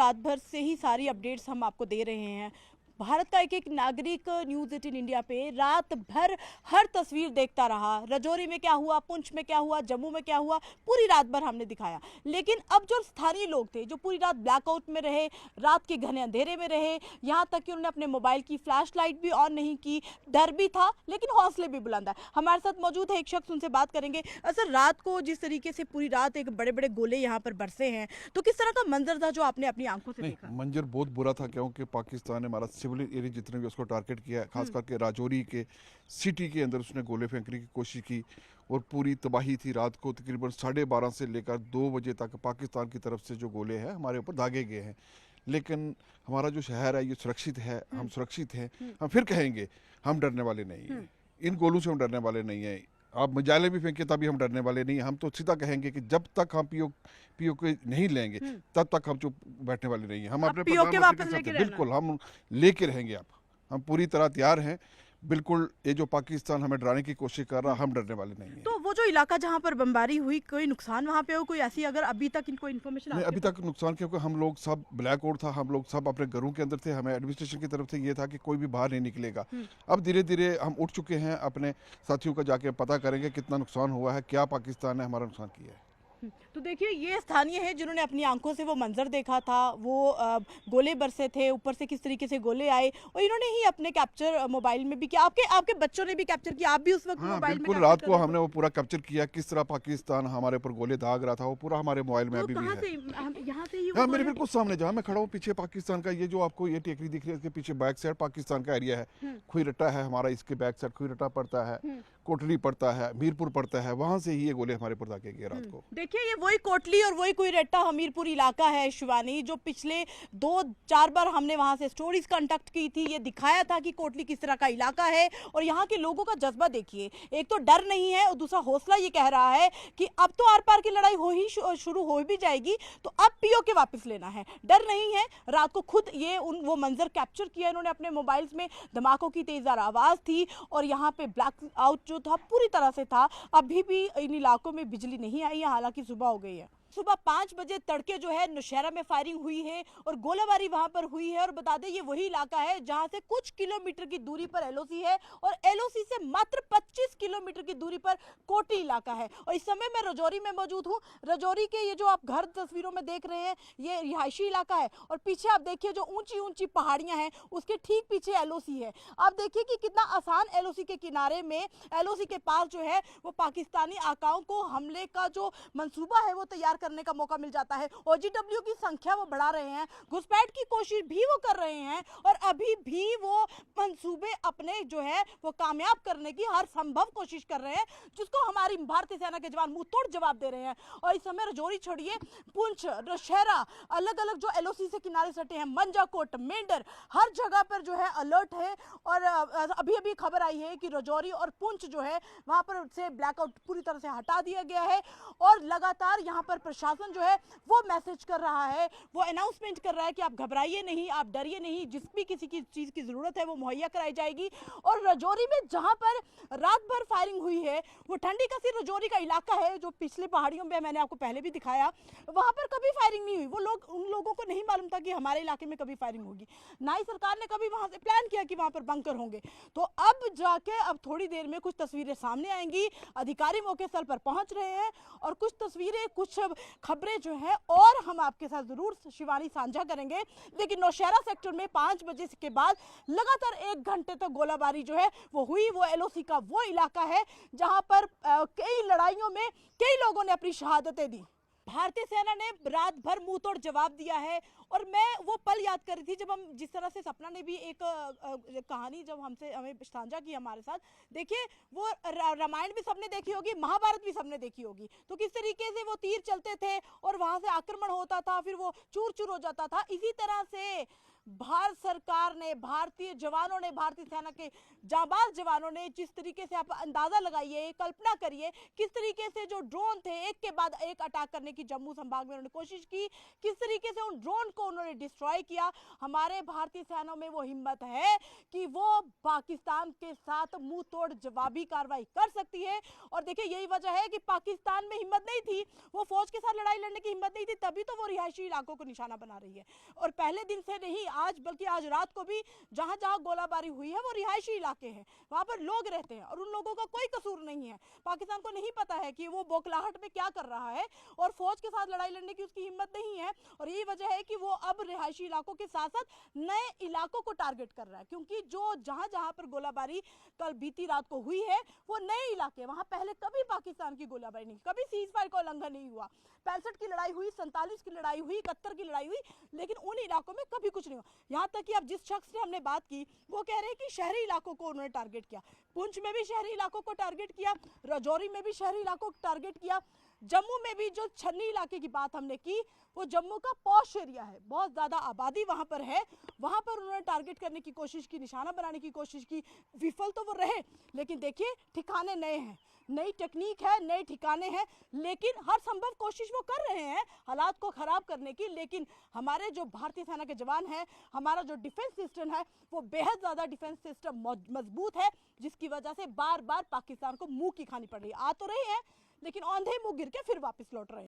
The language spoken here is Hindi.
रात भर से ही सारी अपडेट्स हम आपको दे रहे हैं। भारत का एक एक नागरिक न्यूज़ 18 इंडिया पे रात भर हर तस्वीर देखता रहा। राजौरी में क्या हुआ, पुंछ में क्या हुआ, जम्मू में क्या हुआ, पूरी रात भर हमने दिखाया। लेकिन अब जो स्थानीय लोग थे, जो पूरी रात ब्लैकआउट में रहे, रात के घने अंधेरे में रहे, यहाँ तक कि उन्होंने अपने मोबाइल की फ्लैश लाइट भी ऑन नहीं की, डर भी था लेकिन हौसले भी बुलंद है। हमारे साथ मौजूद है एक शख्स, उनसे बात करेंगे। सर, रात को जिस तरीके से पूरी रात एक बड़े बड़े गोले यहाँ पर बरसे हैं, तो किस तरह का मंजर था जो आपने अपनी आंखों से देखा? मंजर बहुत बुरा था, क्योंकि पाकिस्तान ने हमारा सिविल एरिया जितने भी उसको टारगेट किया है, खास करके राजौरी के सिटी के अंदर उसने गोले फेंकने की कोशिश की और पूरी तबाही थी। रात को तकरीबन 12:30 से लेकर 2 बजे तक पाकिस्तान की तरफ से जो गोले हैं हमारे ऊपर दागे गए हैं। लेकिन हमारा जो शहर है ये सुरक्षित है, हम सुरक्षित हैं। हम फिर कहेंगे हम डरने वाले नहीं हैं, इन गोलों से हम डरने वाले नहीं हैं। आप मजाले भी फेंके तभी हम डरने वाले नहीं। हम तो सीधा कहेंगे कि जब तक हम पीओ के नहीं लेंगे तब तक हम चुप बैठने वाले नहीं हैं। हम अपने प्रधानमंत्री के साथ बिल्कुल हम लेके रहेंगे। आप हम पूरी तरह तैयार हैं। बिल्कुल, ये जो पाकिस्तान हमें डराने की कोशिश कर रहा, हम डरने वाले नहीं हैं। तो वो जो इलाका जहाँ पर बमबारी हुई, कोई नुकसान वहाँ पे हो, कोई ऐसी अगर अभी तक इनको इन्फॉर्मेशन? नहीं, अभी तक नुकसान, क्योंकि हम लोग सब ब्लैक आउट था, हम लोग सब अपने घरों के अंदर थे। हमें एडमिनिस्ट्रेशन की तरफ से ये था कि कोई भी बाहर नहीं निकलेगा। अब धीरे धीरे हम उठ चुके हैं, अपने साथियों का जाके पता करेंगे कितना नुकसान हुआ है, क्या पाकिस्तान ने हमारा नुकसान किया है। तो देखिए, ये स्थानीय है जिन्होंने अपनी आंखों से वो मंजर देखा था। वो गोले बरसे थे, ऊपर से किस तरीके से गोले आए, और इन्होंने ही अपने कैप्चर मोबाइल में भी किया। आपके बच्चों ने भी कैप्चर किया, आप भी उस वक्त मोबाइल में? बिल्कुल, रात को हमने वो पूरा कैप्चर किया, किस तरह पाकिस्तान हमारे ऊपर गोले दाग रहा था, वो पूरा हमारे मोबाइल में अभी भी है। यहाँ से ही हाँ, मेरे बिल्कुल सामने जहाँ मैं खड़ा हूँ, पीछे पाकिस्तान का ये जो आपको ये टेकरी दिख रही है, इसके पीछे बैक साइड पाकिस्तान का एरिया है। खुईरट्टा है हमारा, इसके बैक साइड खुईरट्टा पड़ता है, कोटली पड़ता है, मीरपुर पड़ता है। वहां से ही ये गोले हमारे ऊपर दागे गए रात को। देखिए, ये वही कोटली और वही कुईरेट्टा हमीरपुर इलाका है शिवानी, जो पिछले 2-4 बार हमने वहां से स्टोरीज कंडक्ट की थी। ये दिखाया था कि कोटली किस तरह का इलाका है, और यहाँ के लोगों का जज्बा देखिए। एक तो डर नहीं है, और दूसरा हौसला ये कह रहा है कि अब तो आर पार की लड़ाई शुरू हो भी जाएगी, तो अब पीओ के वापस लेना है। डर नहीं है। रात को खुद ये वो मंजर कैप्चर किया इन्होंने अपने मोबाइल्स में। धमाकों की तेज़ार आवाज थी, और यहाँ पे ब्लैक आउट जो था पूरी तरह से था। अभी भी इन इलाकों में बिजली नहीं आई है, हालांकि सुबह हो गई है। सुबह 5 बजे तड़के जो है नौशहरा में फायरिंग हुई है और गोलाबारी वहां पर हुई है। और बता दें, ये वही इलाका है जहां से कुछ किलोमीटर की दूरी पर एलओसी है, और एलओसी से मात्र 25 किलोमीटर की दूरी पर कोटी इलाका है। और इस समय मैं राजौरी में मौजूद हूँ। राजौरी के ये जो आप घर तस्वीरों में देख रहे हैं, ये रिहायशी इलाका है, और पीछे आप देखिए जो ऊंची ऊंची पहाड़ियां हैं, उसके ठीक पीछे एलओसी है। आप देखिए कि कितना आसान एलओसी के किनारे में, एलओसी के पास जो है वो पाकिस्तानी आकाओं को हमले का जो मंसूबा है वो तैयार करने का मौका मिल जाता है। ओजीडब्ल्यू की संख्या वो बढ़ा रहे हैं, घुसपैठ की कोशिश भी वो कर रहे हैं, और अभी भी वो मंसूबे अपने जो है वो कामयाब करने की हर संभव कोशिश कर रहे हैं, जिसको हमारी भारतीय सेना के जवान मुंह तोड़ जवाब दे रहे हैं। और इस समय राजौरी छोड़िए, पुंछ, नौशहरा, अलग अलग जो एलओसी से किनारे सटे हैं, मंजाकोट, मेंढर, हर जगह पर जो है अलर्ट है। और अभी अभी खबर आई है कि राजौरी और पुंछ जो है वहां पर से ब्लैकआउट पूरी तरह से हटा दिया गया है, और लगातार यहाँ पर प्रशासन जो है वो मैसेज कर रहा है, वो अनाउंसमेंट कर रहा है कि आप घबराइए नहीं, आप डरिए नहीं, जिस भी किसी की चीज की जरूरत है वो मुहैया कराई जाएगी। और राजौरी में जहां पर रात भर फायरिंग हुई है, वो ठंडी कसी राजौरी का इलाका है, जो पिछले पहाड़ियों में मैंने आपको पहले भी दिखाया, वहां पर कभी फायरिंग नहीं हुई। वो लोग, उन लोगों को नहीं मालूम था कि हमारे इलाके में कभी फायरिंग होगी, ना ही सरकार ने कभी वहां से प्लान किया कि वहां पर बंकर होंगे। तो अब जाके अब थोड़ी देर में कुछ तस्वीरें सामने आएंगी, अधिकारी मौके स्थल पर पहुंच रहे हैं, और कुछ तस्वीरें, कुछ खबरें जो है और हम आपके साथ जरूर शिवानी साझा करेंगे। लेकिन नौशहरा सेक्टर में 5 बजे के बाद लगातार 1 घंटे तक गोलाबारी जो है वो हुई। वो एलओसी का वो इलाका है जहां पर कई लड़ाइयों में कई लोगों ने अपनी शहादतें दी। भारतीय सेना ने रात भर मुंह तोड़ जवाब दिया है। और मैं वो पल याद कर रही थी जब हम, जिस तरह से सपना ने भी एक कहानी जब हमें साझा की हमारे साथ। देखिए, वो रामायण भी सबने देखी होगी, महाभारत भी सबने देखी होगी, तो किस तरीके से वो तीर चलते थे और वहां से आक्रमण होता था, फिर वो चूर चूर हो जाता था। इसी तरह से भारत सरकार ने, भारतीय जवानों ने, भारतीय सेना के जांबाज जवानों ने जिस तरीके से, आप अंदाजा लगाइए, कल्पना करिए किस तरीके से जो ड्रोन थे एक के बाद एक अटैक करने की जम्मू संभाग में उन्होंने कोशिश की, किस तरीके से उन ड्रोन को उन्होंने डिस्ट्रॉय किया। हमारे भारतीय सेना में वो हिम्मत है कि वो पाकिस्तान के साथ मुंह तोड़ जवाबी कार्रवाई कर सकती है। और देखिए यही वजह है कि पाकिस्तान में हिम्मत नहीं थी, वो फौज के साथ लड़ाई लड़ने की हिम्मत नहीं थी, तभी तो वो रिहायशी इलाकों को निशाना बना रही है। और पहले दिन से नहीं, आज बल्कि आज रात को भी जहां जहां गोलाबारी हुई है वो रिहायशी इलाके हैं, वहां पर लोग रहते हैं और उन लोगों का कोई कसूर नहीं है। पाकिस्तान को नहीं पता है कि वो बौखलाहट में क्या कर रहा है और फौज के साथ लड़ाई लड़ने की उसकी हिम्मत नहीं है। और यही वजह है कि वो अब रिहायशी इलाकों के साथ साथ नए इलाकों को टारगेट कर रहा है, क्योंकि जो जहां जहां पर गोलाबारी कल बीती रात को हुई है वो नए इलाके, वहां पहले कभी पाकिस्तान की गोलाबारी नहीं, कभी सीज फायर का उल्लंघन नहीं हुआ। 65 की लड़ाई हुई, 47 की लड़ाई हुई, 71 की लड़ाई हुई, लेकिन उन इलाकों में कभी कुछ नहीं हुआ। यहाँ तक कि अब जिस शख्स से हमने बात की वो कह रहे हैं कि शहरी इलाकों को उन्होंने टारगेट किया, पुंछ में भी शहरी इलाकों को टारगेट किया, राजौरी में भी शहरी इलाकों को टारगेट किया, जम्मू में भी जो छन्नी इलाके की बात हमने की वो जम्मू का पॉश एरिया है, बहुत ज्यादा आबादी वहां पर है, वहां पर उन्होंने टारगेट करने की कोशिश की, निशाना बनाने की कोशिश की, विफल तो वो रहे। लेकिन देखिए ठिकाने नए हैं, नई टेक्निक है, नए ठिकाने हैं, लेकिन हर संभव कोशिश वो कर रहे हैं हालात को खराब करने की। लेकिन हमारे जो भारतीय सेना के जवान हैं, हमारा जो डिफेंस सिस्टम है वो बेहद ज्यादा डिफेंस सिस्टम मजबूत है, जिसकी वजह से बार बार पाकिस्तान को मुंह की खानी पड़ रही है। आ तो रहे हैं लेकिन औंधे मुंह गिर के फिर वापस लौट रहे हैं।